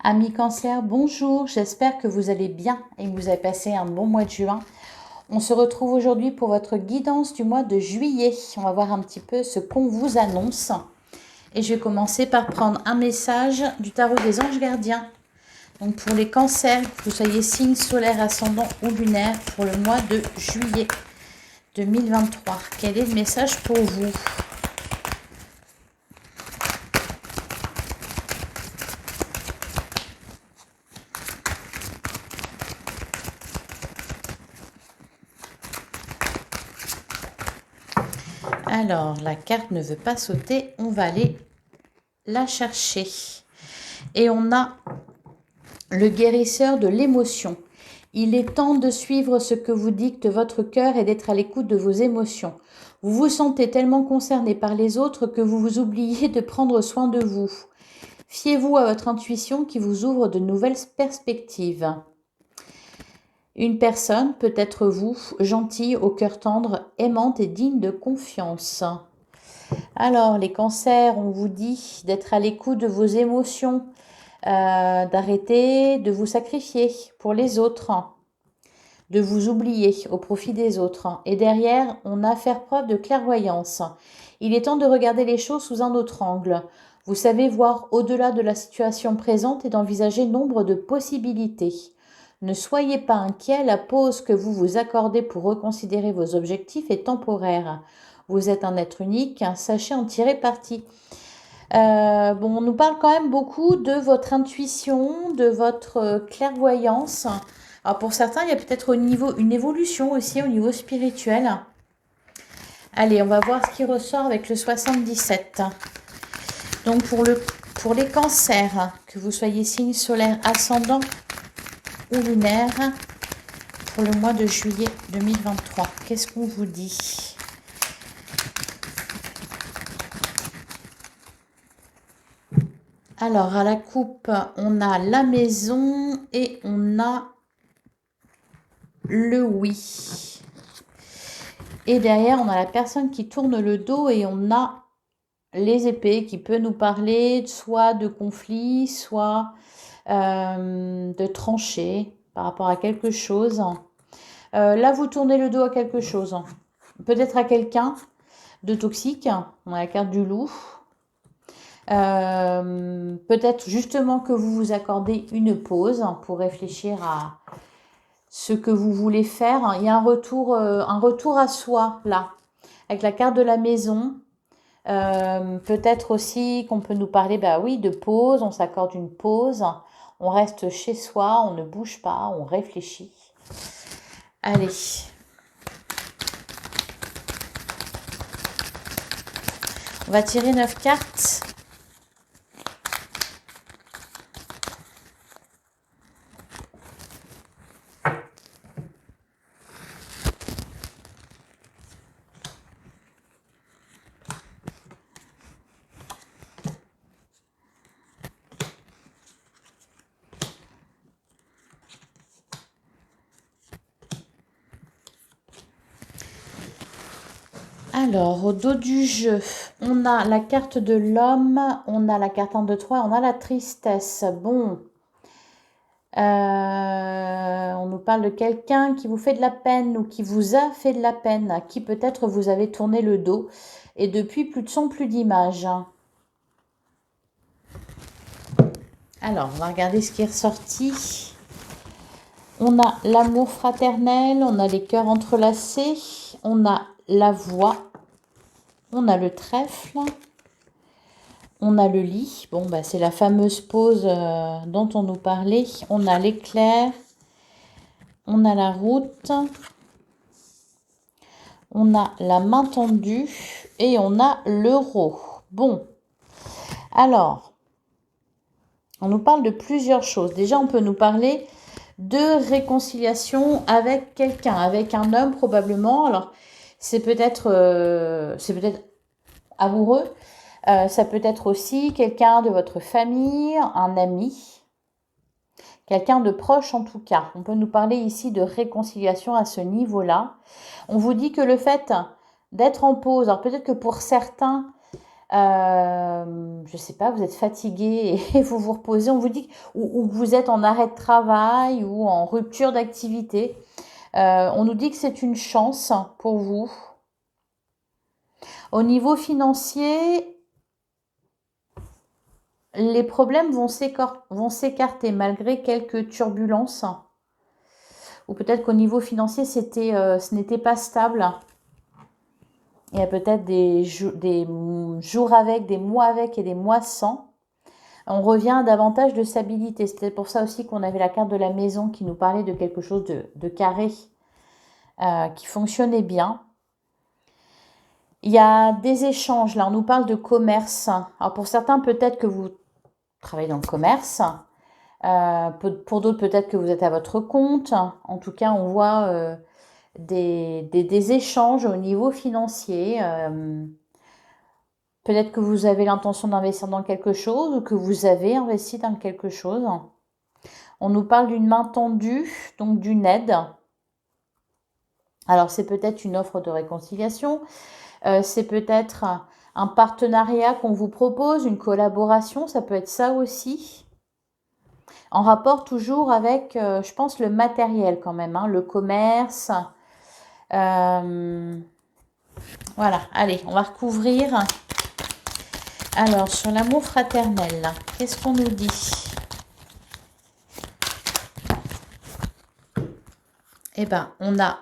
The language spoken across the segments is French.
Amis Cancer, bonjour, j'espère que vous allez bien et que vous avez passé un bon mois de juin. On se retrouve aujourd'hui pour votre guidance du mois de juillet. On va voir un petit peu ce qu'on vous annonce. Et je vais commencer par prendre un message du tarot des anges gardiens. Donc pour les cancers, que vous soyez signe solaire, ascendant ou lunaire, pour le mois de juillet 2023. Quel est le message pour vous ? Alors, la carte ne veut pas sauter, on va aller la chercher. Et on a le guérisseur de l'émotion. Il est temps de suivre ce que vous dicte votre cœur et d'être à l'écoute de vos émotions. Vous vous sentez tellement concerné par les autres que vous vous oubliez de prendre soin de vous. Fiez-vous à votre intuition qui vous ouvre de nouvelles perspectives. Une personne peut être vous, gentille, au cœur tendre, aimante et digne de confiance. Alors, les cancers, on vous dit d'être à l'écoute de vos émotions, d'arrêter de vous sacrifier pour les autres, de vous oublier au profit des autres. Et derrière, on a faire preuve de clairvoyance. Il est temps de regarder les choses sous un autre angle. Vous savez voir au-delà de la situation présente et d'envisager nombre de possibilités. Ne soyez pas inquiet, la pause que vous vous accordez pour reconsidérer vos objectifs est temporaire. Vous êtes un être unique, sachez en tirer parti. On nous parle quand même beaucoup de votre intuition, de votre clairvoyance. Alors pour certains, il y a peut-être une évolution aussi au niveau spirituel. Allez, on va voir ce qui ressort avec le 77. Donc pour les cancers, que vous soyez signe solaire, ascendant ou lunaire, pour le mois de juillet 2023, qu'est-ce qu'on vous dit ? Alors, à la coupe, on a la maison et on a le oui. Et derrière, on a la personne qui tourne le dos et on a les épées qui peut nous parler soit de conflit, soit de tranchées par rapport à quelque chose. Là, vous tournez le dos à quelque chose. Peut-être à quelqu'un de toxique. On a la carte du loup. Peut-être justement que vous vous accordez une pause pour réfléchir à ce que vous voulez faire. Il y a un retour à soi là, avec la carte de la maison. Peut-être aussi qu'on peut nous parler, de pause. On s'accorde une pause. On reste chez soi, on ne bouge pas, on réfléchit. Allez. On va tirer 9 cartes. Alors, au dos du jeu, on a la carte de l'homme, on a la carte 1, 2, 3, on a la tristesse. Bon, on nous parle de quelqu'un qui vous fait de la peine ou qui vous a fait de la peine, à qui peut-être vous avez tourné le dos et depuis plus de son, plus d'image. Alors, on va regarder ce qui est ressorti. On a l'amour fraternel, on a les cœurs entrelacés, on a la voix, on a le trèfle, on a le lit. Bon, c'est la fameuse pause dont on nous parlait. On a l'éclair, on a la route, on a la main tendue et on a l'euro. Bon, alors, on nous parle de plusieurs choses. Déjà, on peut nous parler de réconciliation avec quelqu'un, avec un homme probablement. Alors, c'est peut-être amoureux. Ça peut être aussi quelqu'un de votre famille, un ami, quelqu'un de proche en tout cas. On peut nous parler ici de réconciliation à ce niveau-là. On vous dit que le fait d'être en pause, alors peut-être que pour certains, Je ne sais pas, vous êtes fatigué et vous vous reposez, on vous dit, ou vous êtes en arrêt de travail ou en rupture d'activité. On nous dit que c'est une chance pour vous. Au niveau financier, les problèmes vont s'écarter malgré quelques turbulences. Ou peut-être qu'au niveau financier, ce n'était pas stable. Il y a peut-être des jours avec, des mois avec et des mois sans. On revient à davantage de stabilité. C'était pour ça aussi qu'on avait la carte de la maison qui nous parlait de quelque chose de carré, qui fonctionnait bien. Il y a des échanges. Là, on nous parle de commerce. Alors pour certains, peut-être que vous travaillez dans le commerce. Pour d'autres, peut-être que vous êtes à votre compte. En tout cas, on voit des échanges au niveau financier. Peut-être que vous avez l'intention d'investir dans quelque chose ou que vous avez investi dans quelque chose. On nous parle d'une main tendue, donc d'une aide. Alors, c'est peut-être une offre de réconciliation. C'est peut-être un partenariat qu'on vous propose, une collaboration. Ça peut être ça aussi. En rapport toujours avec, je pense, le matériel quand même, hein, le commerce. Voilà, allez, on va recouvrir. Alors, sur l'amour fraternel, qu'est-ce qu'on nous dit? Eh bien, on a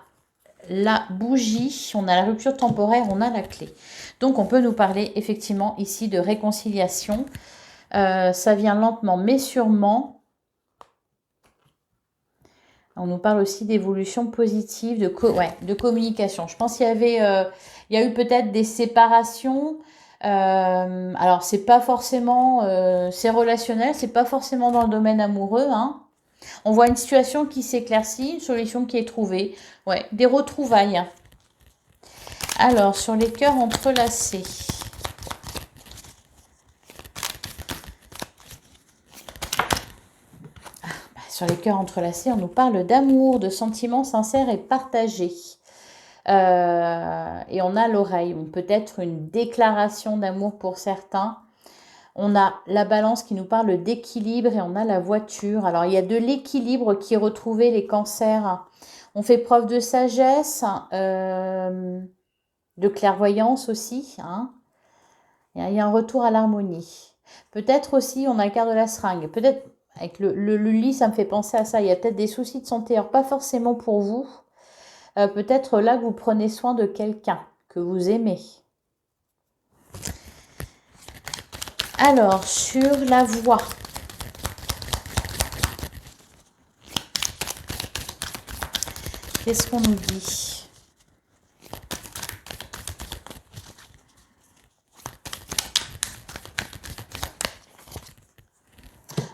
la bougie, on a la rupture temporaire, on a la clé. Donc, on peut nous parler effectivement ici de réconciliation. Ça vient lentement, mais sûrement. On nous parle aussi d'évolution positive, de communication. Je pense qu'il y a eu peut-être des séparations. Alors, c'est pas forcément, c'est relationnel, c'est pas forcément dans le domaine amoureux, hein. On voit une situation qui s'éclaircit, une solution qui est trouvée. Ouais, des retrouvailles. Alors, sur les cœurs entrelacés. Sur les cœurs entrelacés, on nous parle d'amour, de sentiments sincères et partagés. Et on a l'oreille. Peut-être une déclaration d'amour pour certains. On a la balance qui nous parle d'équilibre et on a la voiture. Alors, il y a de l'équilibre qui est retrouvé, les cancers. On fait preuve de sagesse, de clairvoyance aussi. Hein. Il y a un retour à l'harmonie. Peut-être aussi, on a le quart de la seringue. Peut-être, avec le lit, ça me fait penser à ça. Il y a peut-être des soucis de santé. Alors, pas forcément pour vous. Peut-être là que vous prenez soin de quelqu'un que vous aimez. Alors, sur la voix. Qu'est-ce qu'on nous dit?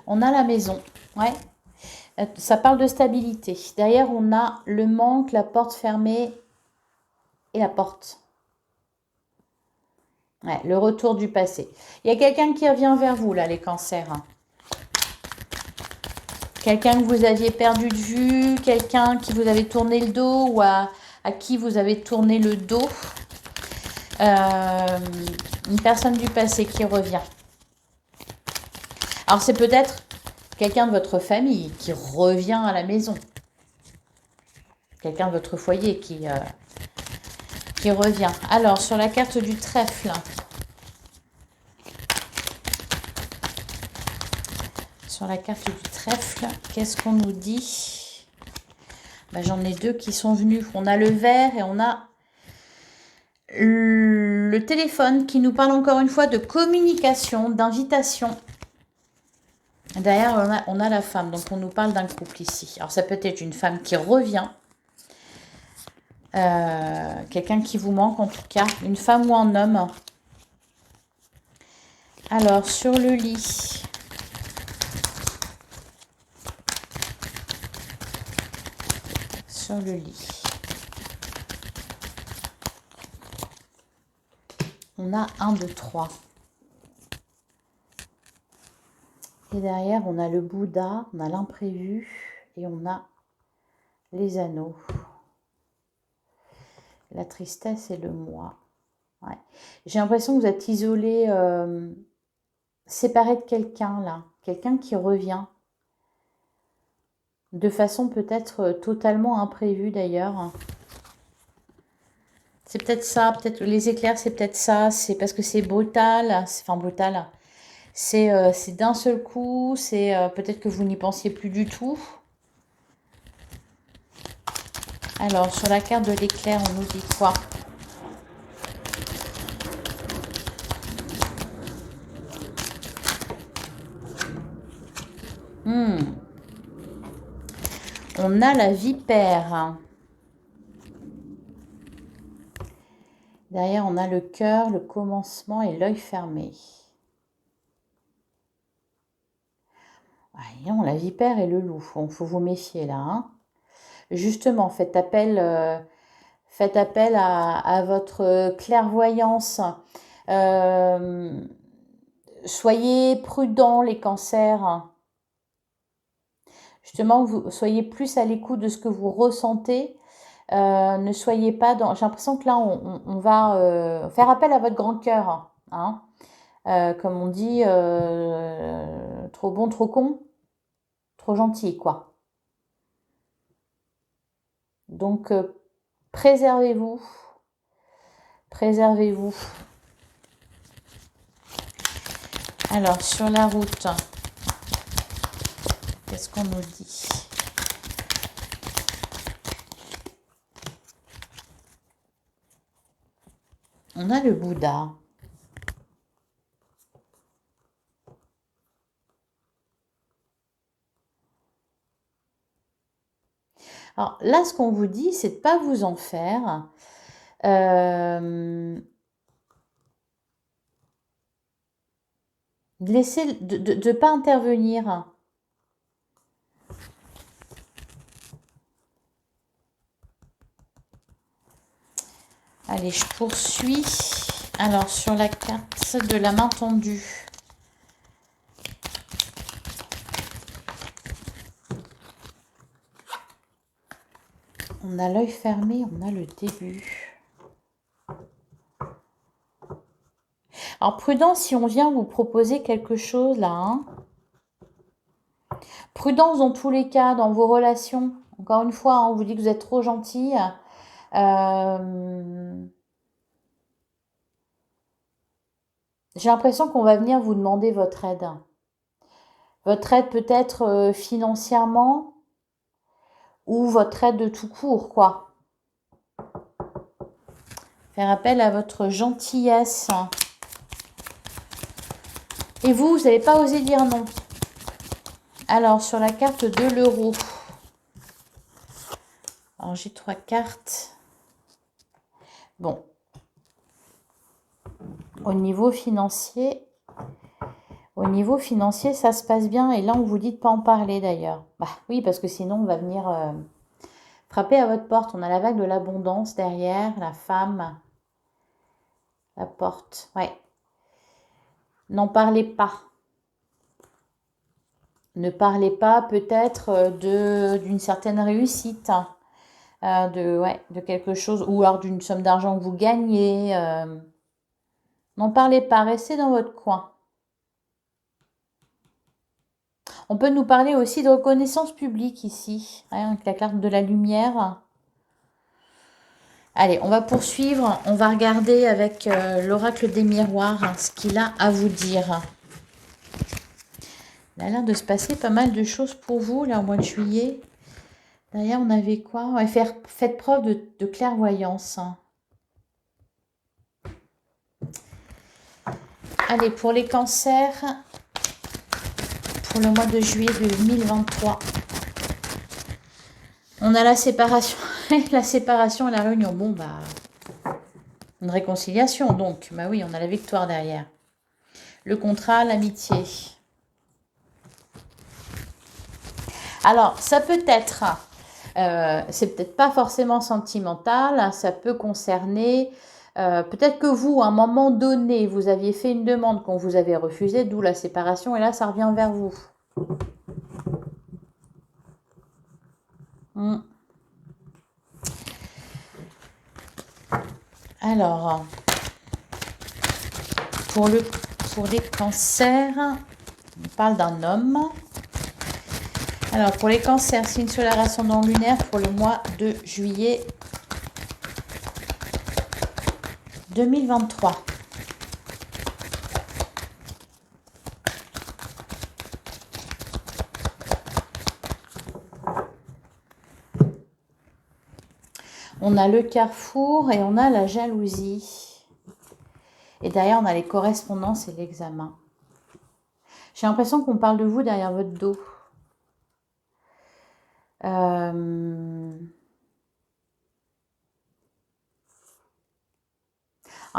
On a la maison. Ouais. Ça parle de stabilité. Derrière, on a le manque, la porte fermée et la porte. Ouais, le retour du passé. Il y a quelqu'un qui revient vers vous, là, les cancers. Quelqu'un que vous aviez perdu de vue, quelqu'un qui vous avait tourné le dos ou à qui vous avez tourné le dos. Une personne du passé qui revient. Alors, c'est peut-être quelqu'un de votre famille qui revient à la maison. Quelqu'un de votre foyer qui revient. Alors, sur la carte du trèfle. Sur la carte du trèfle, qu'est-ce qu'on nous dit? J'en ai deux qui sont venus. On a le verre et on a le téléphone qui nous parle encore une fois de communication, d'invitation. Derrière, on a la femme. Donc, on nous parle d'un couple ici. Alors, ça peut être une femme qui revient. Quelqu'un qui vous manque en tout cas. Une femme ou un homme. Alors, sur le lit. Sur le lit. On a 1, 2, 3. Et derrière, on a le Bouddha, on a l'imprévu et on a les anneaux. La tristesse et le moi. Ouais. J'ai l'impression que vous êtes isolé, séparé de quelqu'un, là. Quelqu'un qui revient. De façon peut-être totalement imprévue, d'ailleurs. C'est peut-être ça, peut-être les éclairs, c'est peut-être ça. C'est parce que c'est brutal. Enfin, brutal. C'est d'un seul coup. C'est peut-être que vous n'y pensiez plus du tout. Alors, sur la carte de l'éclair, on nous dit quoi? On a la vipère. Derrière, on a le cœur, le commencement et l'œil fermé. Voyons, la vipère et le loup. Il faut vous méfier là. Hein. Justement, faites appel à votre clairvoyance. Euh, soyez prudents, les cancers. Justement, vous soyez plus à l'écoute de ce que vous ressentez. Ne soyez pas dans... J'ai l'impression que là, on va faire appel à votre grand cœur. Hein. Comme on dit, trop bon, trop con, trop gentil, quoi. Donc, préservez-vous. Préservez-vous. Alors, sur la route, qu'est-ce qu'on nous dit? On a le Bouddha. Alors là, ce qu'on vous dit, c'est de ne pas vous en faire. Laissez, de ne pas intervenir. Allez, je poursuis. Alors, sur la carte de la main tendue. On a l'œil fermé, on a le début. Alors, prudence si on vient vous proposer quelque chose là. Hein. Prudence dans tous les cas, dans vos relations. Encore une fois, on vous dit que vous êtes trop gentil. J'ai l'impression qu'on va venir vous demander votre aide. Votre aide peut-être financièrement ou votre aide de tout court, quoi. Faire appel à votre gentillesse. Et vous n'avez pas osé dire non. Alors, sur la carte de l'euro. Alors, j'ai 3 cartes. Bon. Au niveau financier, ça se passe bien. Et là, on vous dit de ne pas en parler d'ailleurs. Bah oui, parce que sinon, on va venir frapper à votre porte. On a la vague de l'abondance derrière, la femme, la porte. Ouais. N'en parlez pas. Ne parlez pas peut-être d'une certaine réussite. De quelque chose, ou alors d'une somme d'argent que vous gagnez. N'en parlez pas, restez dans votre coin. On peut nous parler aussi de reconnaissance publique ici, hein, avec la carte de la lumière. Allez, on va poursuivre. On va regarder avec l'oracle des miroirs ce qu'il a à vous dire. Il a l'air de se passer pas mal de choses pour vous, là, au mois de juillet. Derrière, on avait quoi? On va faites preuve de clairvoyance. Allez, pour les cancers, pour le mois de juillet 2023, on a la séparation. La séparation et la réunion. Bon, bah, une réconciliation, donc. Bah oui, on a la victoire derrière. Le contrat, l'amitié. Alors, ça peut être, c'est peut-être pas forcément sentimental, ça peut concerner, peut-être que vous, à un moment donné, vous aviez fait une demande qu'on vous avait refusée, d'où la séparation, et là, ça revient vers vous. Alors, Pour les cancers, on parle d'un homme. Alors, pour les cancers, signe solaire ascendant lunaire pour le mois de juillet 2023. On a le carrefour et on a la jalousie. Et derrière, on a les correspondances et l'examen. J'ai l'impression qu'on parle de vous derrière votre dos. Alors,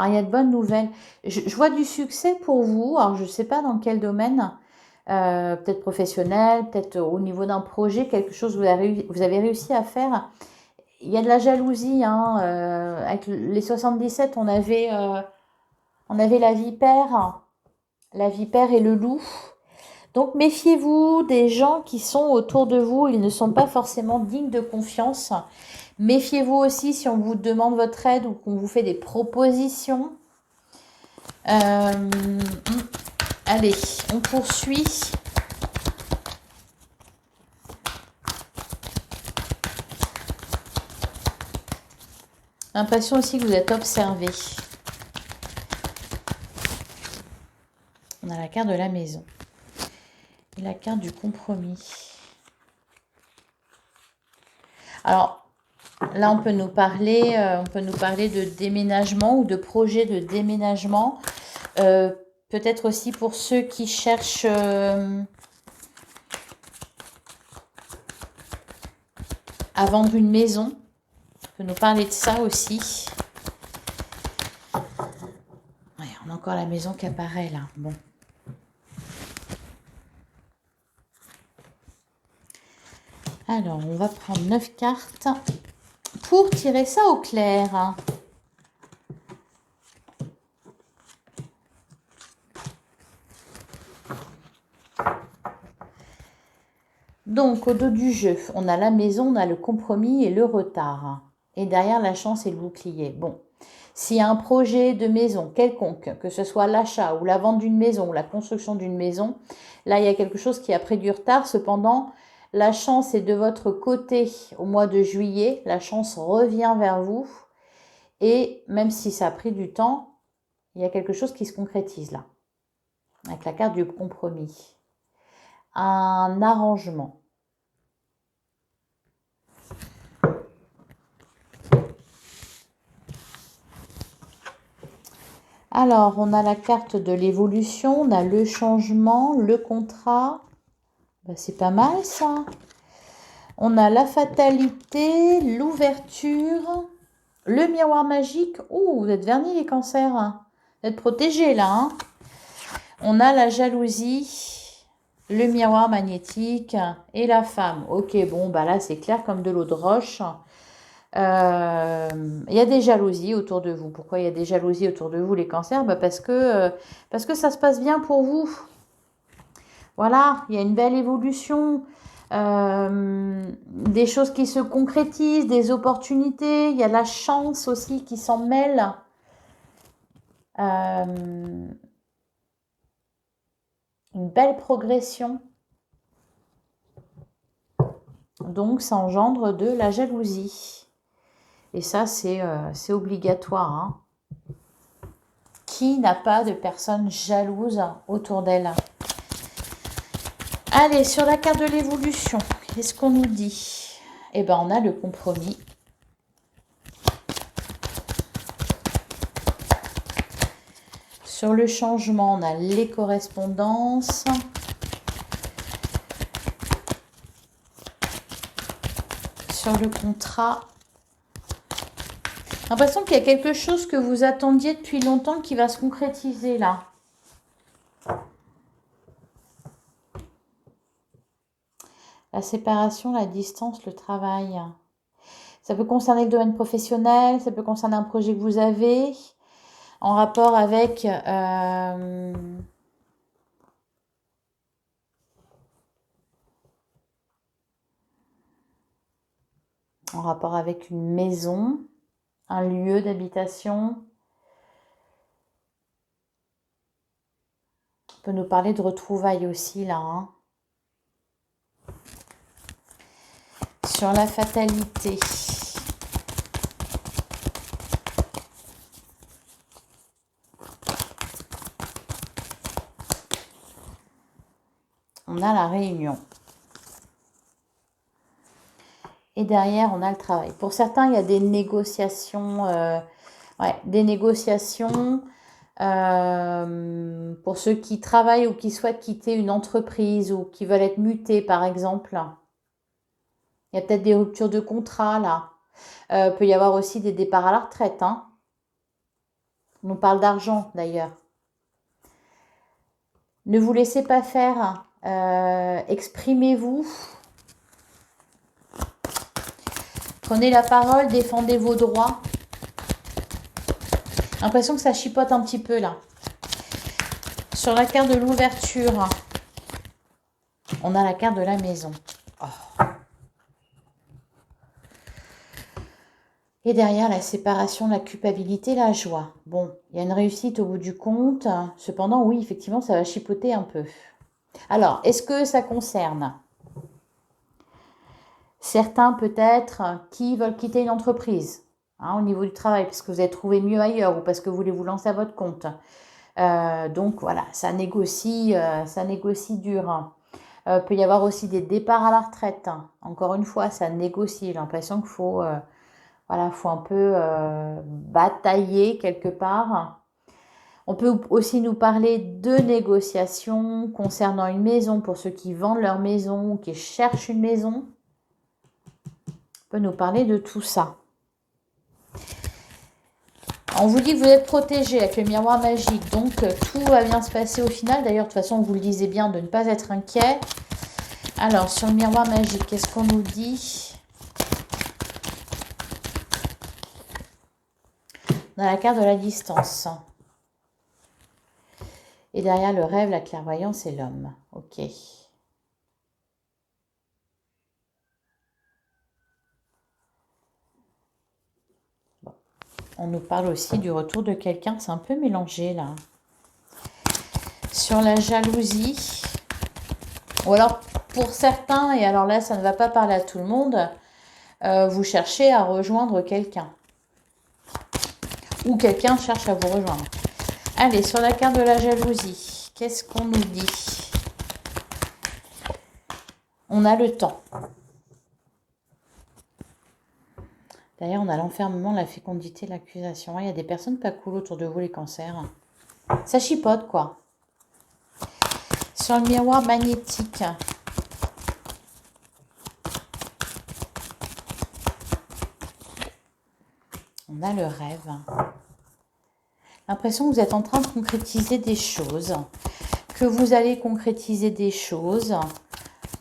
il y a de bonnes nouvelles. Je vois du succès pour vous. Alors, je ne sais pas dans quel domaine. Peut-être professionnel, peut-être au niveau d'un projet, quelque chose que vous avez réussi à faire. Il y a de la jalousie. Hein, avec les 77, on avait la vipère et le loup. Donc, méfiez-vous des gens qui sont autour de vous. Ils ne sont pas forcément dignes de confiance. Méfiez-vous aussi si on vous demande votre aide ou qu'on vous fait des propositions. Allez, on poursuit. L'impression aussi que vous êtes observé. On a la carte de la maison. Et la carte du compromis. Alors, là, on peut nous parler de déménagement ou de projet de déménagement. Peut-être aussi pour ceux qui cherchent à vendre une maison. On peut nous parler de ça aussi. Ouais, on a encore la maison qui apparaît là. Bon. Alors, on va prendre 9 cartes pour tirer ça au clair. Donc, au dos du jeu, on a la maison, on a le compromis et le retard. Et derrière, la chance et le bouclier. Bon, s'il y a un projet de maison quelconque, que ce soit l'achat ou la vente d'une maison ou la construction d'une maison, là, il y a quelque chose qui a pris du retard. Cependant, la chance est de votre côté au mois de juillet. La chance revient vers vous. Et même si ça a pris du temps, il y a quelque chose qui se concrétise là. Avec la carte du compromis. Un arrangement. Alors, on a la carte de l'évolution, on a le changement, le contrat. Ben, c'est pas mal ça. On a la fatalité, l'ouverture, le miroir magique. Ouh, vous êtes vernis les cancers. Vous êtes protégés là. Hein. On a la jalousie, le miroir magnétique et la femme. Ok, bon, bah là c'est clair comme de l'eau de roche. Il y a des jalousies autour de vous. Pourquoi il y a des jalousies autour de vous, les cancers? Bah parce que ça se passe bien pour vous. Voilà, il y a une belle évolution, des choses qui se concrétisent, des opportunités. Il y a la chance aussi qui s'en mêle. Une belle progression. Donc, ça engendre de la jalousie. Et ça, c'est obligatoire. Hein. Qui n'a pas de personnes jalouses autour d'elle? Allez, sur la carte de l'évolution, qu'est-ce qu'on nous dit? Eh bien, on a le compromis. Sur le changement, on a les correspondances. Sur le contrat, j'ai l'impression qu'il y a quelque chose que vous attendiez depuis longtemps qui va se concrétiser là. La séparation, la distance, le travail. Ça peut concerner le domaine professionnel, ça peut concerner un projet que vous avez en rapport avec une maison, un lieu d'habitation. On peut nous parler de retrouvailles aussi, là. Hein. Sur la fatalité. On a la réunion. Et derrière, on a le travail. Pour certains, il y a des négociations. Des négociations. Pour ceux qui travaillent ou qui souhaitent quitter une entreprise ou qui veulent être mutés, par exemple. Il y a peut-être des ruptures de contrat, là. Peut y avoir aussi des départs à la retraite. Hein. On nous parle d'argent, d'ailleurs. Ne vous laissez pas faire. Exprimez-vous. Prenez la parole, défendez vos droits. L'impression que ça chipote un petit peu, là. Sur la carte de l'ouverture, on a la carte de la maison. Oh. Et derrière, la séparation, la culpabilité, la joie. Bon, il y a une réussite au bout du compte. Cependant, oui, effectivement, ça va chipoter un peu. Alors, est-ce que ça concerne certains peut-être qui veulent quitter une entreprise au niveau du travail parce que vous avez trouvé mieux ailleurs ou parce que vous voulez vous lancer à votre compte. Donc voilà, ça négocie dur. Peut y avoir aussi des départs à la retraite. Encore une fois, ça négocie. J'ai l'impression qu'il faut, faut un peu batailler quelque part. On peut aussi nous parler de négociations concernant une maison pour ceux qui vendent leur maison ou qui cherchent une maison. On peut nous parler de tout ça. On vous dit que vous êtes protégé avec le miroir magique, donc tout va bien se passer au final. D'ailleurs, de toute façon, vous le disiez bien de ne pas être inquiet. Alors, sur le miroir magique, qu'est-ce qu'on nous dit? On a la carte de la distance. Et derrière le rêve, la clairvoyance et l'homme. Ok. Bon. On nous parle aussi du retour de quelqu'un. C'est un peu mélangé là. Sur la jalousie. Ou alors pour certains, et alors là ça ne va pas parler à tout le monde, vous cherchez à rejoindre quelqu'un. Ou quelqu'un cherche à vous rejoindre. Allez, sur la carte de la jalousie, qu'est-ce qu'on nous dit? On a le temps. D'ailleurs, on a l'enfermement, la fécondité, l'accusation. Il y a des personnes pas cool autour de vous, les cancers. Ça chipote, quoi. Sur le miroir magnétique. On a le rêve. L'impression que vous êtes en train de concrétiser des choses. Que vous allez concrétiser des choses.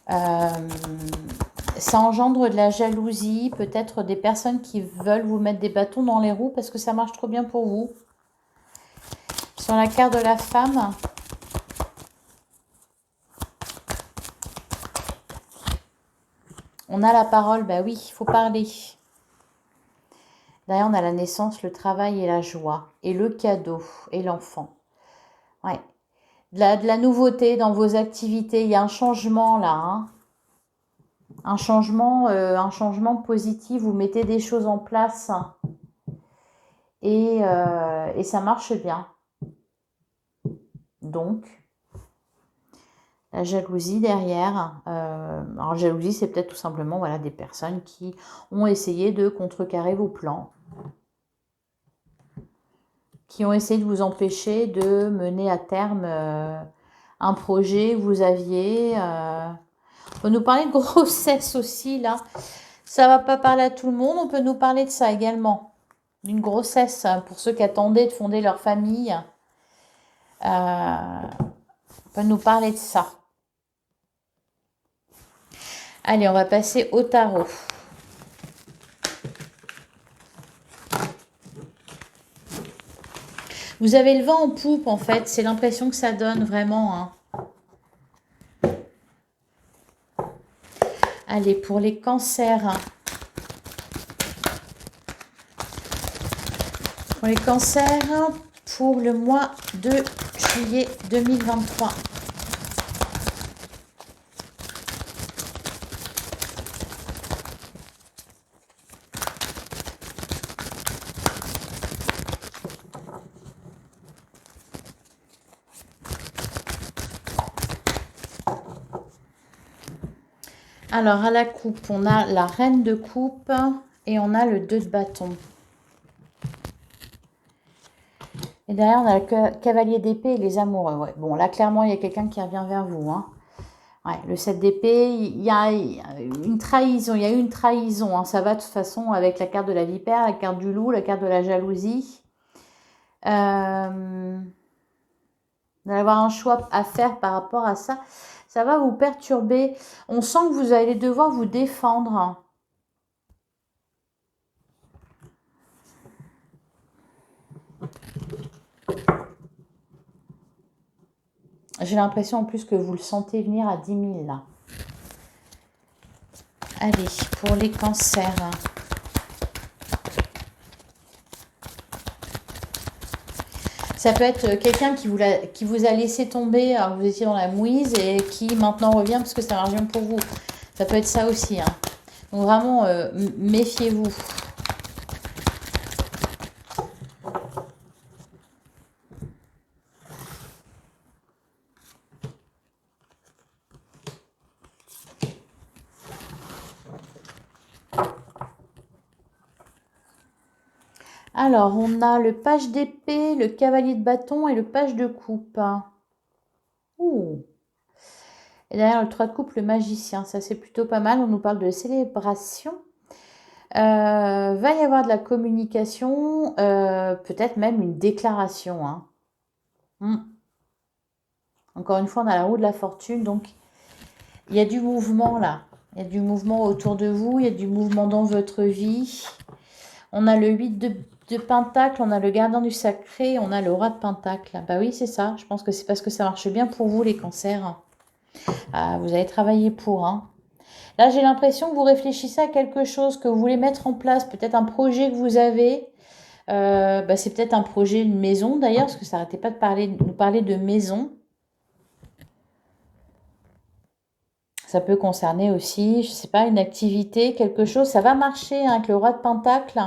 Ça engendre de la jalousie. Peut-être des personnes qui veulent vous mettre des bâtons dans les roues parce que ça marche trop bien pour vous. Sur la carte de la femme. On a la parole. Bah oui, il faut parler. Derrière, on a la naissance, le travail et la joie. Et le cadeau et l'enfant. Ouais. De la nouveauté dans vos activités. Il y a un changement là. Hein. Un changement positif. Vous mettez des choses en place. Et ça marche bien. Donc, la jalousie derrière. Alors, jalousie, c'est peut-être tout simplement voilà, des personnes qui ont essayé de contrecarrer vos plans. Qui ont essayé de vous empêcher de mener à terme un projet que vous aviez. On peut nous parler de grossesse aussi, là. Ça va pas parler à tout le monde. On peut nous parler de ça également. D'une grossesse pour ceux qui attendaient de fonder leur famille. On peut nous parler de ça. Allez, on va passer au tarot. Vous avez le vent en poupe, en fait. C'est l'impression que ça donne vraiment. Hein. Allez, pour les cancers. Pour les cancers, pour le mois de juillet 2023. Alors, à la coupe, on a la reine de coupe et on a le 2 de bâton. Et derrière, on a le cavalier d'épée et les amoureux. Ouais. Bon, là, clairement, il y a quelqu'un qui revient vers vous. Hein. Ouais, le 7 d'épée, il y a une trahison. Il y a eu une trahison. Hein. Ça va de toute façon avec la carte de la vipère, la carte du loup, la carte de la jalousie. Vous allez avoir un choix à faire par rapport à ça. Ça va vous perturber. On sent que vous allez devoir vous défendre. J'ai l'impression en plus que vous le sentez venir à 10 000 là. Allez, pour les cancers. Ça peut être quelqu'un qui vous a laissé tomber, alors que vous étiez dans la mouise et qui maintenant revient parce que ça marche bien pour vous. Ça peut être ça aussi. Hein. Donc vraiment, méfiez-vous. Alors, on a le page d'épée, le cavalier de bâton et le page de coupe. Ouh. Et derrière le 3 de coupe, le magicien. Ça, c'est plutôt pas mal. On nous parle de célébration. Va y avoir de la communication, peut-être même une déclaration. Hein. Encore une fois, on a la roue de la fortune. Donc, il y a du mouvement là. Il y a du mouvement autour de vous. Il y a du mouvement dans votre vie. On a le 8 de Pentacle, on a le gardien du sacré, on a le roi de Pentacle. Bah oui, c'est ça. Je pense que c'est parce que ça marche bien pour vous, les cancers. Ah, vous avez travaillé pour. Hein. Là, j'ai l'impression que vous réfléchissez à quelque chose que vous voulez mettre en place. Peut-être un projet que vous avez. C'est peut-être un projet, une maison d'ailleurs, parce que ça n'arrêtait pas de nous parler de maison. Ça peut concerner aussi, je ne sais pas, une activité, quelque chose. Ça va marcher hein, avec le roi de Pentacle.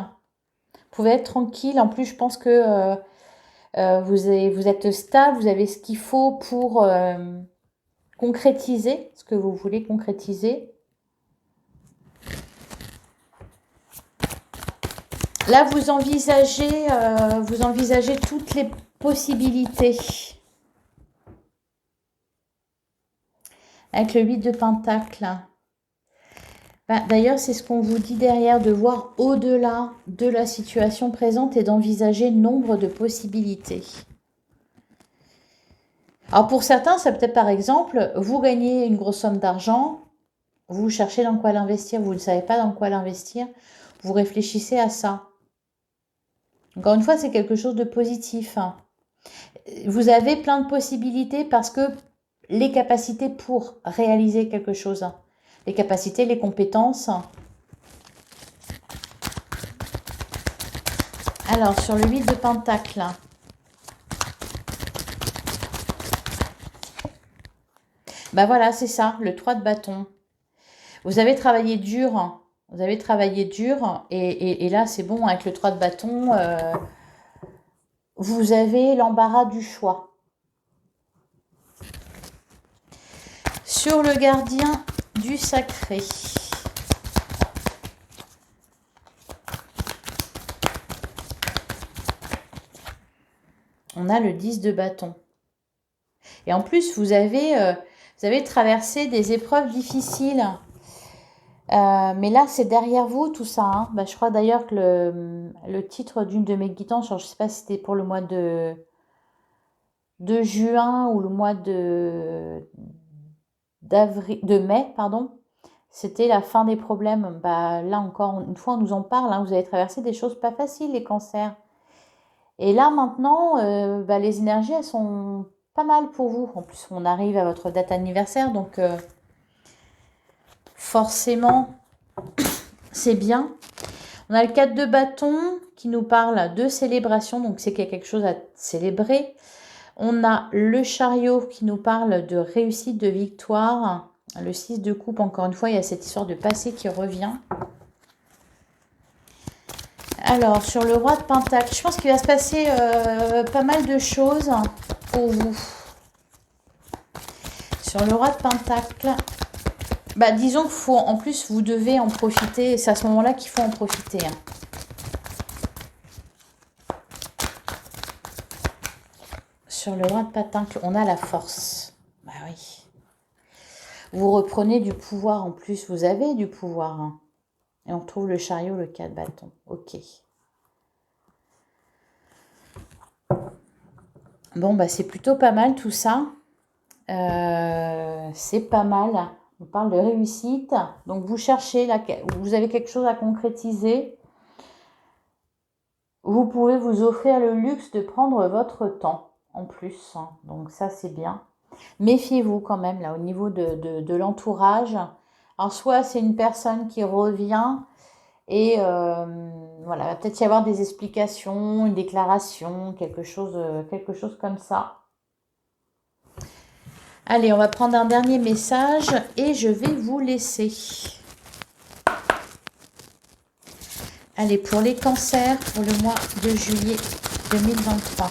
Vous pouvez être tranquille. En plus, je pense que vous êtes stable, vous avez ce qu'il faut pour concrétiser ce que vous voulez concrétiser. Là, vous envisagez toutes les possibilités. Avec le 8 de Pentacle. D'ailleurs, c'est ce qu'on vous dit derrière, de voir au-delà de la situation présente et d'envisager nombre de possibilités. Alors pour certains, ça peut être par exemple, vous gagnez une grosse somme d'argent, vous cherchez dans quoi l'investir, vous ne savez pas dans quoi l'investir, vous réfléchissez à ça. Encore une fois, c'est quelque chose de positif. Vous avez plein de possibilités parce que les capacités pour réaliser quelque chose, les capacités, les compétences. Alors, sur le 8 de Pentacle. Voilà, c'est ça, le 3 de bâton. Vous avez travaillé dur. Vous avez travaillé dur. Et là, c'est bon, avec le 3 de bâton, vous avez l'embarras du choix. Sur le gardien du sacré. On a le 10 de bâton. Et en plus, vous avez traversé des épreuves difficiles. Mais là, c'est derrière vous tout ça. Hein. Je crois d'ailleurs que le titre d'une de mes guidances, je ne sais pas si c'était pour le mois de juin ou le mois de mai, pardon. C'était la fin des problèmes. Là encore, une fois, on nous en parle. Hein. Vous avez traversé des choses pas faciles, les cancers. Et là, maintenant, les énergies, elles sont pas mal pour vous. En plus, on arrive à votre date anniversaire, donc forcément, c'est bien. On a le 4 de bâton qui nous parle de célébration, donc c'est qu'il y a quelque chose à célébrer. On a le chariot qui nous parle de réussite, de victoire. Le 6 de coupe, encore une fois, il y a cette histoire de passé qui revient. Alors, sur le roi de Pentacle, je pense qu'il va se passer pas mal de choses pour vous. Sur le roi de Pentacle, bah, disons qu'il faut, en plus, vous devez en profiter. C'est à ce moment-là qu'il faut en profiter. Hein. Sur le roi de Pentacle, on a la force. Bah oui. Vous reprenez du pouvoir en plus. Vous avez du pouvoir. Hein. Et on retrouve le chariot, le 4 bâtons. Ok. Bon, bah c'est plutôt pas mal tout ça. C'est pas mal. On parle de réussite. Donc vous cherchez, vous avez quelque chose à concrétiser. Vous pouvez vous offrir le luxe de prendre votre temps en plus. Hein. Donc ça c'est bien. Méfiez-vous quand même là au niveau de l'entourage. Alors soit c'est une personne qui revient et voilà, il va peut-être y avoir des explications, une déclaration, quelque chose comme ça. Allez, on va prendre un dernier message et je vais vous laisser. Allez, pour les cancers, pour le mois de juillet 2023.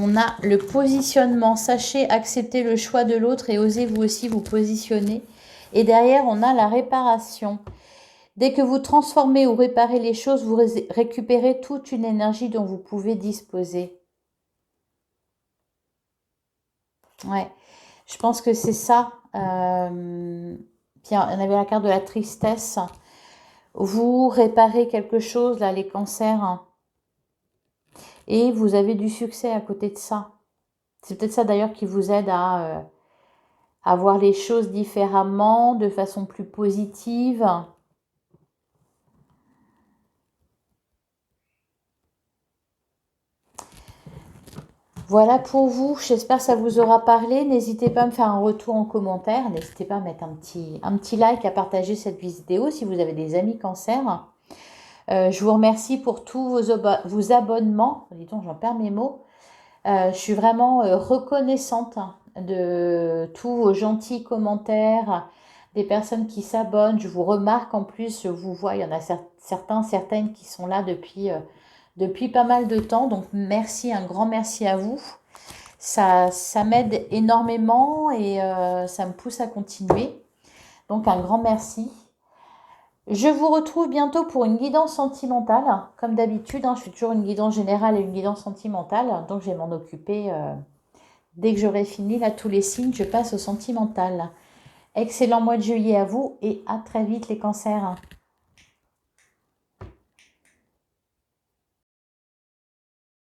On a le positionnement. Sachez accepter le choix de l'autre et osez vous aussi vous positionner. Et derrière, on a la réparation. Dès que vous transformez ou réparez les choses, vous récupérez toute une énergie dont vous pouvez disposer. Ouais, je pense que c'est ça. Puis on avait la carte de la tristesse. Vous réparez quelque chose, là, les cancers. Hein, et vous avez du succès à côté de ça. C'est peut-être ça d'ailleurs qui vous aide à voir les choses différemment, de façon plus positive. Voilà pour vous, j'espère que ça vous aura parlé. N'hésitez pas à me faire un retour en commentaire. N'hésitez pas à mettre un petit like, à partager cette vidéo si vous avez des amis cancer. Je vous remercie pour tous vos abonnements. Dis donc, j'en perds mes mots. Je suis vraiment reconnaissante de tous vos gentils commentaires, des personnes qui s'abonnent. Je vous remarque en plus, je vous vois, il y en a certaines qui sont là depuis pas mal de temps. Donc merci, un grand merci à vous. Ça m'aide énormément et ça me pousse à continuer. Donc un grand merci. Je vous retrouve bientôt pour une guidance sentimentale. Comme d'habitude, hein, je fais toujours une guidance générale et une guidance sentimentale. Donc je vais m'en occuper dès que j'aurai fini. Là, tous les signes, je passe au sentimental. Excellent mois de juillet à vous et à très vite les cancers.